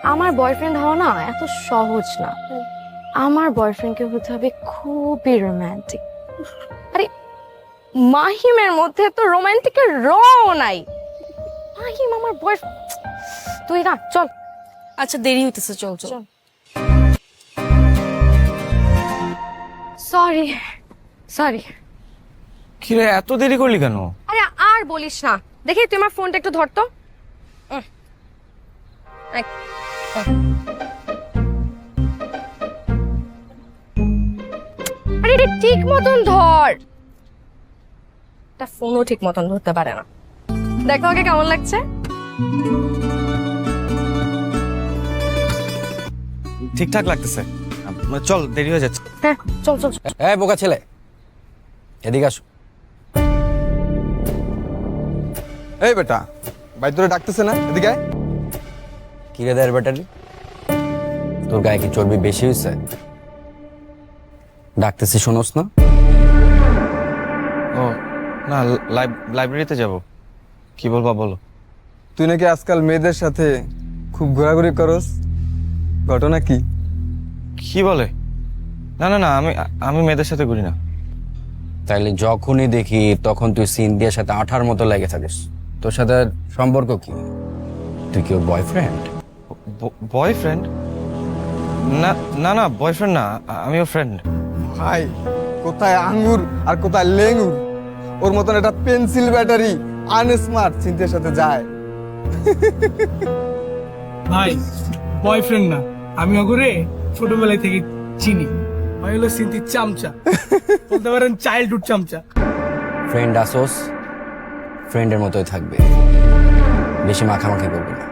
আমার বয়ফ্রেন্ড হওয়া না এত সহজ না। আমার বয়ফ্রেন্ডকে হতে হবে খুবই রোমান্টিক। আরে মাহিমের মধ্যে তো রোমান্টিকের রও নাই। মাহিম আমার বয়ফ্রেন্ড। তুই না চল। আচ্ছা দেরি হইতেছে, চল চল। Sorry sorry. কিরে এত দেরি করলি কেন? আরে আর বলিস না, দেখি তুই আমার ফোনটা একটু ধরতো। আরে এটা ঠিক মতন ধর। তা ফোনও ঠিক মতন ধরতে পারে না। দেখো ওকে কেমন লাগছে। ঠিকঠাক লাগতেছে। চল, দেরি হয়ে যাচ্ছে। হ্যাঁ চল চল চল। এই বোকা ছেলে, এদিকে আসো। এই বেটা, ভাই তোরে ডাকতেছে না, এদিকে আয়। কিরে দেয় ব্যাটারি, তোর গায়ে কি চর্বি বেশি হয়েছে? ডাকতেছি শোনোস না? ও না, লাইব্রেরিতে যাব। কি বলবা বলো। তুই নাকি আজকাল মেয়েদের সাথে খুব ঘোরাঘুরি করস, ঘটনা কি? কি বলে? না না না, আমি মেয়েদের সাথে ঘুরি না। তাইলে যখনই দেখি তখন তুই সিনথিয়ার সাথে আঠার মতো লেগে থাকিস। তোর সাথে সম্পর্ক কি? তুই কি ওর বয়ফ্রেন্ড? বয়ফ্রেন্ড? না না না, বয়ফ্রেন্ড না, আমি ওর ফ্রেন্ড। ভাই, কোথায় আঙ্গুর আর কোথায় লেঙ্গুর? ওর মতন একটা পেন্সিল ব্যাটারি আনস্মার্ট চিন্তার সাথে যায়। ভাই বয়ফ্রেন্ড না, আমি অগরে ছোটবেলায় থেকে চিনি। ভাই হলো সিন্তির চামচা, বলতে পারেন চাইল্ডহুড চামচা। ফ্রেন্ড আসোস, ফ্রেন্ডের মতোই থাকবে, বেশি মাখামাখি করবি না।